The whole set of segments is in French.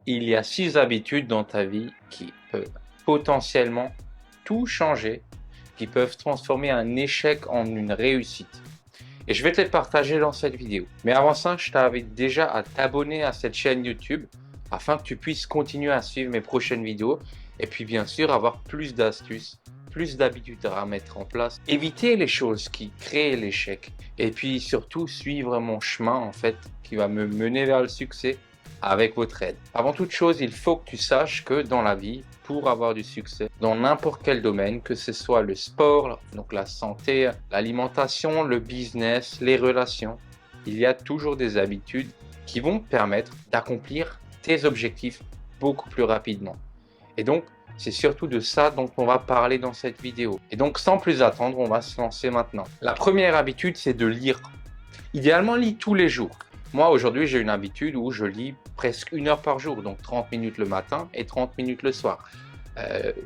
Il y a 6 habitudes dans ta vie qui peuvent potentiellement tout changer, qui peuvent transformer un échec en une réussite. Et je vais te les partager dans cette vidéo. Mais avant ça, je t'invite déjà à t'abonner à cette chaîne YouTube afin que tu puisses continuer à suivre mes prochaines vidéos et puis bien sûr avoir plus d'astuces, plus d'habitudes à mettre en place, éviter les choses qui créent l'échec et puis surtout suivre mon chemin en fait qui va me mener vers le succès avec votre aide. Avant toute chose, il faut que tu saches que dans la vie, pour avoir du succès, dans n'importe quel domaine, que ce soit le sport, donc la santé, l'alimentation, le business, les relations, il y a toujours des habitudes qui vont te permettre d'accomplir tes objectifs beaucoup plus rapidement. Et donc, c'est surtout de ça dont on va parler dans cette vidéo. Et donc, sans plus attendre, on va se lancer maintenant. La première habitude, c'est de lire. Idéalement, lis tous les jours. Moi, aujourd'hui, j'ai une habitude où je lis presque 1 heure par jour, donc 30 minutes le matin et 30 minutes le soir.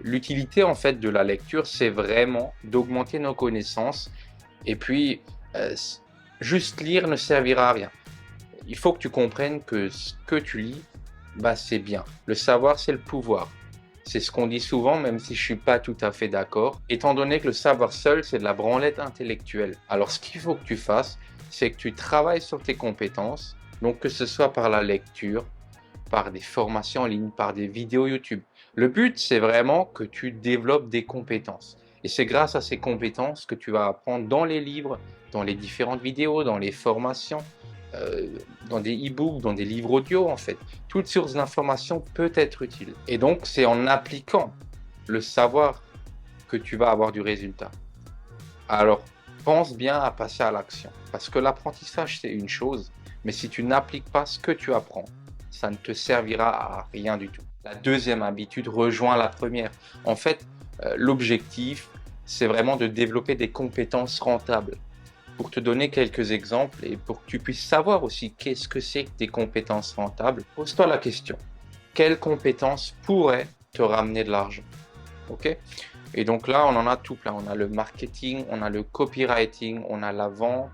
L'utilité, en fait, de la lecture, c'est vraiment d'augmenter nos connaissances. Et puis, juste lire ne servira à rien. Il faut que tu comprennes que ce que tu lis, bah, c'est bien. Le savoir, c'est le pouvoir. C'est ce qu'on dit souvent, même si je ne suis pas tout à fait d'accord, étant donné que le savoir seul, c'est de la branlette intellectuelle. Alors, ce qu'il faut que tu fasses, c'est que tu travailles sur tes compétences, donc que ce soit par la lecture, par des formations en ligne, par des vidéos YouTube. Le but, c'est vraiment que tu développes des compétences. Et c'est grâce à ces compétences que tu vas apprendre dans les livres, dans les différentes vidéos, dans les formations, dans des e-books, dans des livres audio en fait. Toute source d'information peut être utile. Et donc, c'est en appliquant le savoir que tu vas avoir du résultat. Alors, pense bien à passer à l'action. Parce que l'apprentissage, c'est une chose, mais si tu n'appliques pas ce que tu apprends, ça ne te servira à rien du tout. La deuxième habitude rejoint la première. En fait, l'objectif, c'est vraiment de développer des compétences rentables. Pour te donner quelques exemples et pour que tu puisses savoir aussi qu'est-ce que c'est que des compétences rentables, pose-toi la question. Quelles compétences pourraient te ramener de l'argent? Ok? Et donc là, on en a tout plein. On a le marketing, on a le copywriting, on a la vente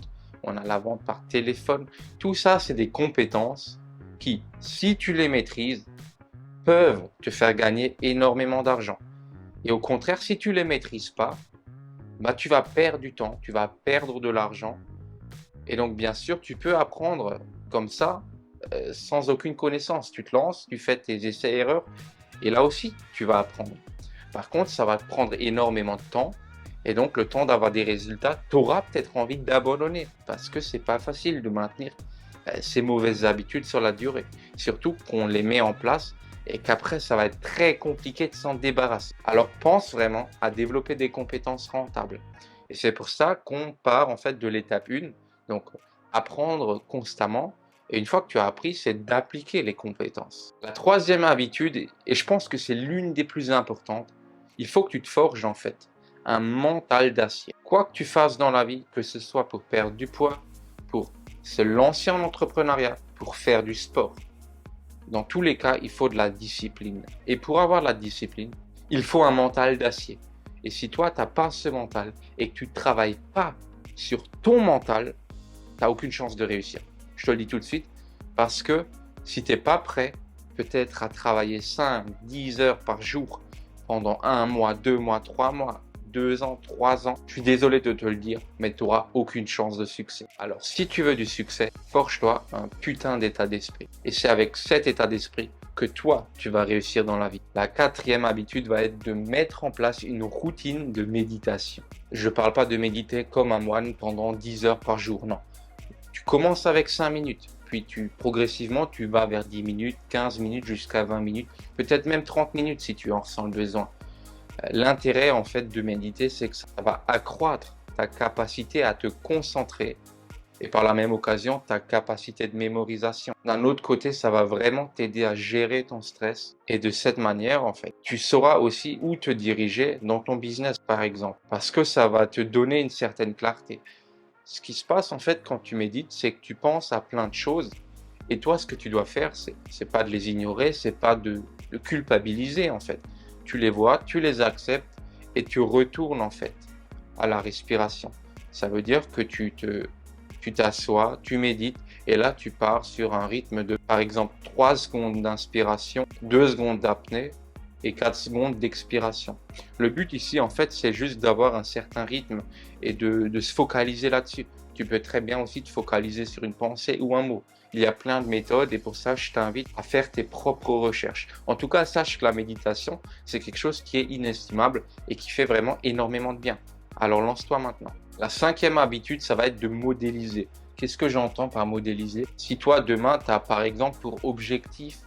par téléphone. Tout ça, c'est des compétences qui, si tu les maîtrises, peuvent te faire gagner énormément d'argent. Et au contraire, si tu les maîtrises pas, bah, tu vas perdre du temps, tu vas perdre de l'argent. Et donc, bien sûr, tu peux apprendre comme ça, sans aucune connaissance. Tu te lances, tu fais tes essais-erreurs, et là aussi, tu vas apprendre. Par contre, ça va te prendre énormément de temps, et donc le temps d'avoir des résultats, tu auras peut-être envie d'abandonner, parce que c'est pas facile de maintenir ces mauvaises habitudes sur la durée. Surtout qu'on les met en place et qu'après, ça va être très compliqué de s'en débarrasser. Alors, pense vraiment à développer des compétences rentables. Et c'est pour ça qu'on part en fait de l'étape 1, donc apprendre constamment. Et une fois que tu as appris, c'est d'appliquer les compétences. La troisième habitude, et je pense que c'est l'une des plus importantes, il faut que tu te forges en fait un mental d'acier. Quoi que tu fasses dans la vie, que ce soit pour perdre du poids, pour se lancer en entrepreneuriat, pour faire du sport, dans tous les cas, il faut de la discipline. Et pour avoir de la discipline, il faut un mental d'acier. Et si toi, tu n'as pas ce mental et que tu ne travailles pas sur ton mental, tu n'as aucune chance de réussir. Je te le dis tout de suite, parce que si tu n'es pas prêt, peut-être à travailler 5, 10 heures par jour pendant 1 mois, 2 mois, 3 mois, 2 ans, 3 ans, je suis désolé de te le dire, mais tu n'auras aucune chance de succès. Alors, si tu veux du succès, forge-toi un putain d'état d'esprit. Et c'est avec cet état d'esprit que toi, tu vas réussir dans la vie. La quatrième habitude va être de mettre en place une routine de méditation. Je ne parle pas de méditer comme un moine pendant 10 heures par jour, non. Tu commences avec 5 minutes, puis progressivement, tu vas vers 10 minutes, 15 minutes, jusqu'à 20 minutes, peut-être même 30 minutes si tu en ressens le besoin. L'intérêt en fait de méditer, c'est que ça va accroître ta capacité à te concentrer et par la même occasion ta capacité de mémorisation. D'un autre côté, ça va vraiment t'aider à gérer ton stress et de cette manière en fait, tu sauras aussi où te diriger dans ton business par exemple, parce que ça va te donner une certaine clarté. Ce qui se passe en fait quand tu médites, c'est que tu penses à plein de choses et toi ce que tu dois faire, c'est pas de les ignorer, c'est pas de culpabiliser en fait. Tu les vois, tu les acceptes et tu retournes en fait à la respiration. Ça veut dire que tu t'assois, tu médites Et là, tu pars sur un rythme de, par exemple, 3 secondes d'inspiration, 2 secondes d'apnée et 4 secondes d'expiration. Le but ici, en fait, c'est juste d'avoir un certain rythme et de se focaliser là-dessus. Tu peux très bien aussi te focaliser sur une pensée ou un mot. Il y a plein de méthodes et pour ça, je t'invite à faire tes propres recherches. En tout cas, sache que la méditation, c'est quelque chose qui est inestimable et qui fait vraiment énormément de bien. Alors lance-toi maintenant. La 5e habitude, ça va être de modéliser. Qu'est-ce que j'entends par modéliser? Si toi, demain, tu as par exemple pour objectif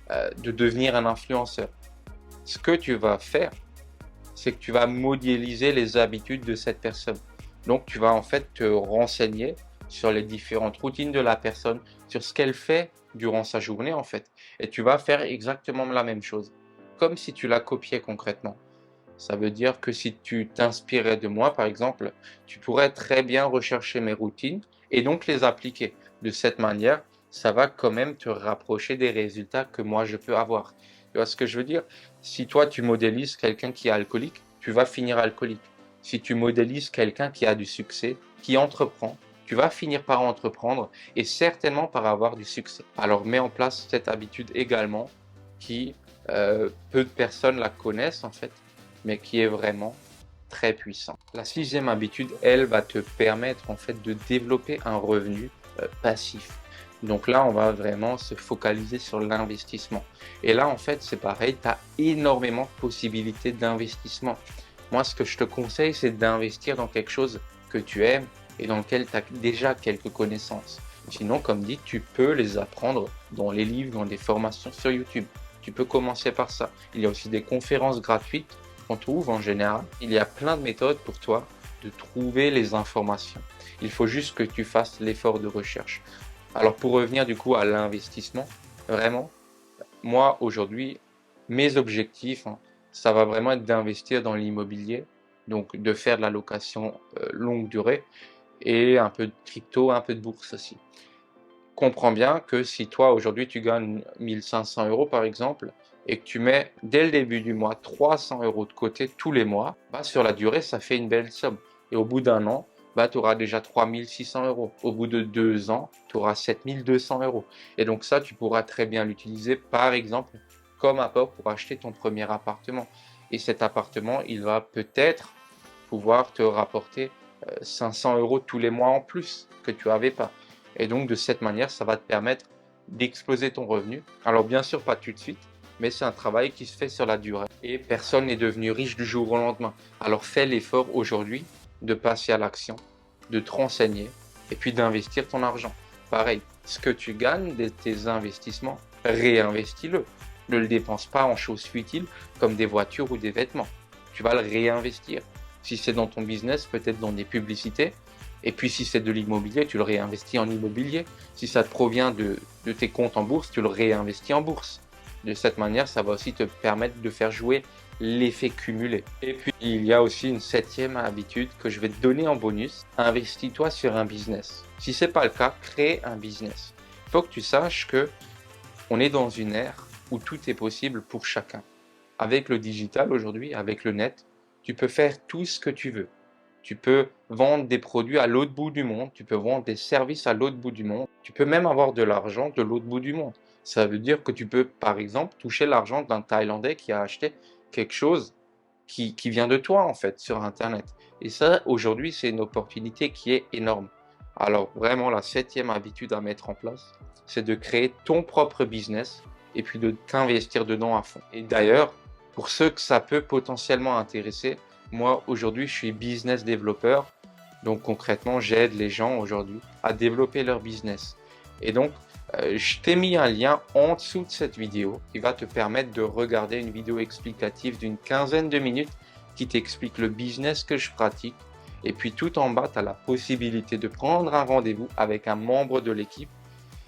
de devenir un influenceur, ce que tu vas faire, c'est que tu vas modéliser les habitudes de cette personne. Donc, tu vas en fait te renseigner sur les différentes routines de la personne, sur ce qu'elle fait durant sa journée en fait. Et tu vas faire exactement la même chose, comme si tu la copiais concrètement. Ça veut dire que si tu t'inspirais de moi, par exemple, tu pourrais très bien rechercher mes routines et donc les appliquer. De cette manière, ça va quand même te rapprocher des résultats que moi je peux avoir. Tu vois ce que je veux dire? Si toi tu modélises quelqu'un qui est alcoolique, tu vas finir alcoolique. Si tu modélises quelqu'un qui a du succès, qui entreprend, tu vas finir par entreprendre et certainement par avoir du succès. Alors mets en place cette habitude également qui, peu de personnes la connaissent en fait, mais qui est vraiment très puissant. La 6e habitude, elle va te permettre en fait de développer un revenu passif. Donc là, on va vraiment se focaliser sur l'investissement. Et là, en fait, c'est pareil, tu as énormément de possibilités d'investissement. Moi, ce que je te conseille, c'est d'investir dans quelque chose que tu aimes et dans lequel tu as déjà quelques connaissances. Sinon, comme dit, tu peux les apprendre dans les livres, dans des formations sur YouTube. Tu peux commencer par ça. Il y a aussi des conférences gratuites qu'on trouve en général. Il y a plein de méthodes pour toi de trouver les informations. Il faut juste que tu fasses l'effort de recherche. Alors pour revenir du coup à l'investissement, vraiment, moi aujourd'hui, mes objectifs, ça va vraiment être d'investir dans l'immobilier, donc de faire de la location longue durée et un peu de crypto, un peu de bourse aussi. Comprends bien que si toi aujourd'hui tu gagnes 1500 euros par exemple et que tu mets dès le début du mois 300 euros de côté tous les mois, bah, sur la durée ça fait une belle somme. Et au bout d'un an, bah, tu auras déjà 3600 euros. Au bout de 2 ans, tu auras 7200 euros. Et donc ça, tu pourras très bien l'utiliser par exemple comme apport pour acheter ton premier appartement. Et cet appartement, il va peut-être pouvoir te rapporter 500 euros tous les mois en plus que tu n'avais pas. Et donc de cette manière, ça va te permettre d'exploser ton revenu. Alors bien sûr, pas tout de suite, mais c'est un travail qui se fait sur la durée. Et personne n'est devenu riche du jour au lendemain. Alors fais l'effort aujourd'hui de passer à l'action, de te renseigner et puis d'investir ton argent. Pareil, ce que tu gagnes de tes investissements, réinvestis-le. Ne le dépense pas en choses futiles comme des voitures ou des vêtements. Tu vas le réinvestir. Si c'est dans ton business, peut-être dans des publicités. Et puis si c'est de l'immobilier, tu le réinvestis en immobilier. Si ça te provient de tes comptes en bourse, tu le réinvestis en bourse. De cette manière, ça va aussi te permettre de faire jouer l'effet cumulé. Et puis, il y a aussi une 7e habitude que je vais te donner en bonus. Investis-toi sur un business. Si ce n'est pas le cas, crée un business. Il faut que tu saches que on est dans une ère où tout est possible pour chacun. Avec le digital aujourd'hui, avec le net, tu peux faire tout ce que tu veux. Tu peux vendre des produits à l'autre bout du monde, tu peux vendre des services à l'autre bout du monde, tu peux même avoir de l'argent de l'autre bout du monde. Ça veut dire que tu peux, par exemple, toucher l'argent d'un Thaïlandais qui a acheté quelque chose qui vient de toi, en fait, sur Internet. Et ça, aujourd'hui, c'est une opportunité qui est énorme. Alors, vraiment, la 7e habitude à mettre en place, c'est de créer ton propre business et puis de t'investir dedans à fond. Et d'ailleurs, pour ceux que ça peut potentiellement intéresser, moi, aujourd'hui, je suis business développeur. Donc, concrètement, j'aide les gens aujourd'hui à développer leur business. Et donc, je t'ai mis un lien en dessous de cette vidéo qui va te permettre de regarder une vidéo explicative d'une 15aine de minutes qui t'explique le business que je pratique. Et puis, tout en bas, tu as la possibilité de prendre un rendez-vous avec un membre de l'équipe.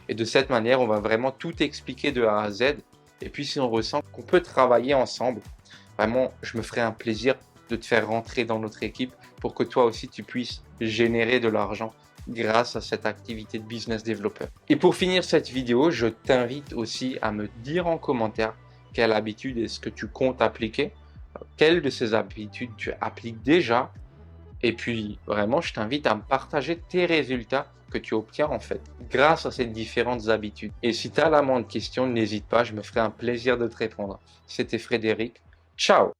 Et de cette manière, on va vraiment tout expliquer de A à Z. Et puis, si on ressent qu'on peut travailler ensemble, vraiment, je me ferai un plaisir de te faire rentrer dans notre équipe pour que toi aussi, tu puisses générer de l'argent grâce à cette activité de business développeur. Et pour finir cette vidéo, je t'invite aussi à me dire en commentaire quelle habitude est-ce que tu comptes appliquer, quelle de ces habitudes tu appliques déjà. Et puis, vraiment, je t'invite à me partager tes résultats que tu obtiens en fait grâce à ces différentes habitudes. Et si tu as la moindre question, n'hésite pas, je me ferai un plaisir de te répondre. C'était Frédéric. Ciao!